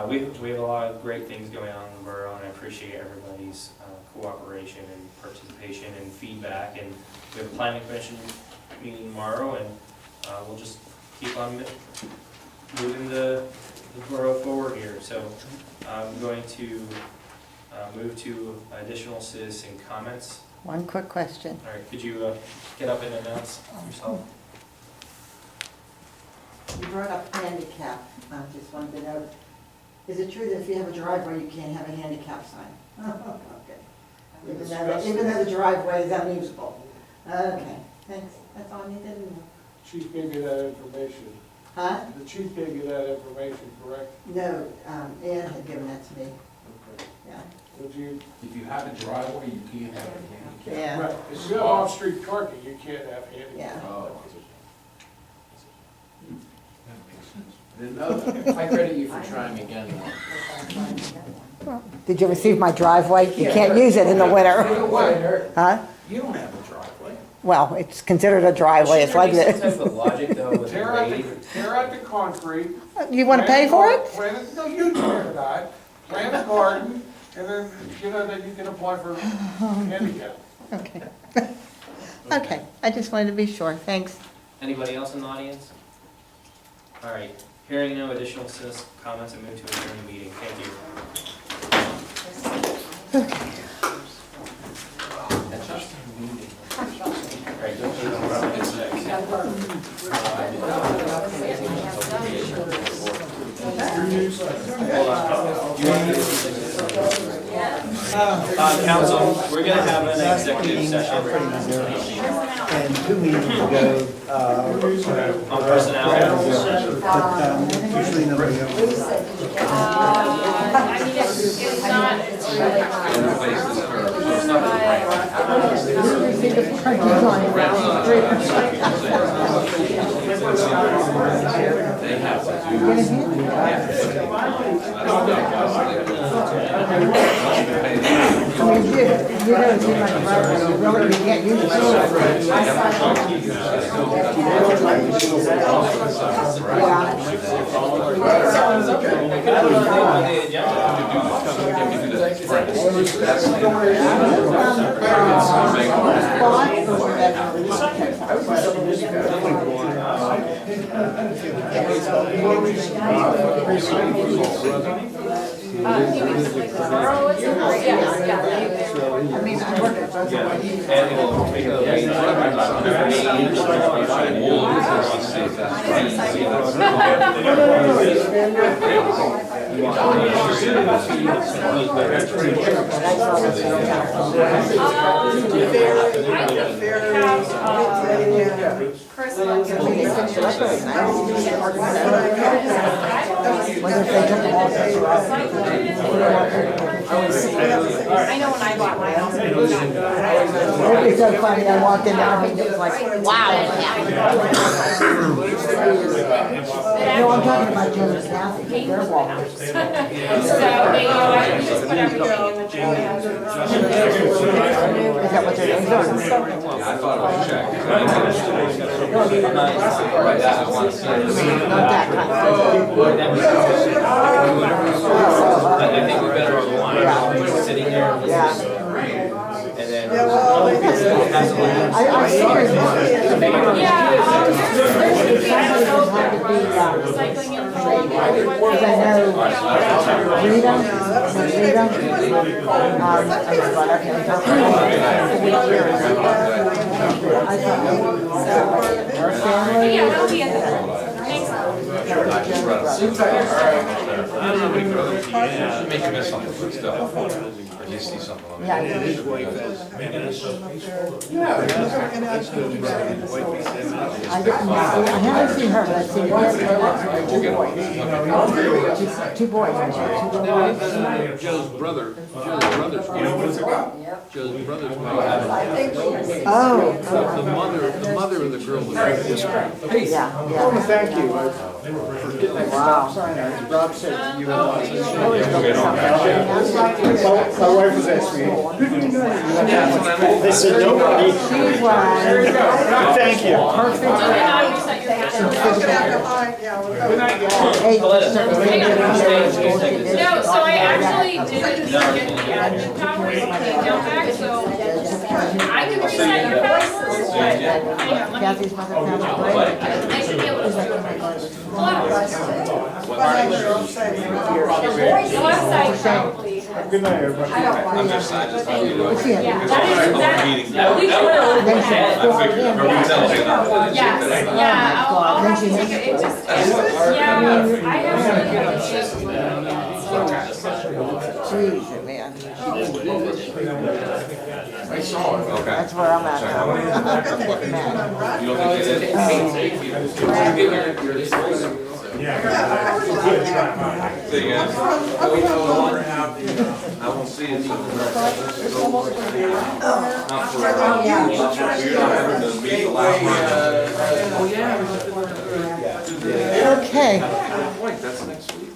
we have a lot of great things going on in the borough, and I appreciate everybody's cooperation and participation and feedback. And we have a planning commission meeting tomorrow, and we'll just keep on moving the borough forward here. So I'm going to move to additional citizen comments. One quick question. All right, could you get up and announce yourself? You brought up handicap. I just wanted to know, is it true that if you have a driveway, you can't have a handicap sign? Okay. Even though the driveway is unusable? Okay, thanks. That's all I needed to know. Chief gave you that information. Huh? The chief gave you that information, correct? No, Ann had given that to me, Okay. yeah. Would you, If you have a driveway, you can't have a handicap. Yeah. right, if you have off-street parking, you can't have handicap. Yeah. Oh. Didn't know that. I credit you for trying again, though. Did you ever see my driveway? You can't use it in the winter. Huh? You don't have a driveway. Well, it's considered a driveway, it's like Should there be this. some type of logic though with Tear out grade? the concrete. You want to pay for it? No, you tear it out, plant a garden, and then, then you can apply for handicap. Okay. Okay, I just wanted to be sure, thanks. Anybody else in the audience? All right, hearing no additional comments, I move to adjourn the meeting. Thank you. All right, don't leave. Council, we're gonna have an executive session And 2 meetings ago, on personnel. but usually nobody else. I mean, it's not, I mean, I work at both. And we'll make Chris, I know when I bought my house, I moved on. It'd be so funny, I walked in there, and it was like, wow. No, I'm talking about Jonas County, they're walking. So, they go, I just put everything in the trailer. Is that what they're doing? I thought it was a check. Right, that's what I want to see. Not that kind. I think we're better on the line, sitting there. Yeah. And then. I figured Recycling in the because I know Rita, I was like, okay, I'm talking I thought, her family. Yeah, that'll be it. Thanks. Make you miss something, but still, or you see something on Yeah. I haven't seen her, but I've seen two boys. Joe's brother, Joe's brother's. Yep. Joe's brother's I wife. think we can. Oh, The mother of the girl was right. yeah, I want to yeah. thank you for getting that stop sign. As Rob said, you and I. My wife was asking me, who did you know? They said nobody. She's right. Thank you. Perfect. Now you set your calendar. Good night, y'all. Hey, No, so I actually didn't get the admin powers to take down back, so I can reset your password, but hang on, let me, Kathy's mother found a break. I should be able to do it. Pull out. The website probably has. Good night, everybody. I'm just Yeah, that is, we Then she can. filled in. Yes, yeah, I'll have to take it, it just, yeah, I have really good issues with it. Jeez, man. I saw it. Okay. That's where I'm at now. Man. You don't think it is? See you guys. I won't see it. Not forever. You're not having to meet the last one. Oh, yeah. Okay. Wait, that's next week.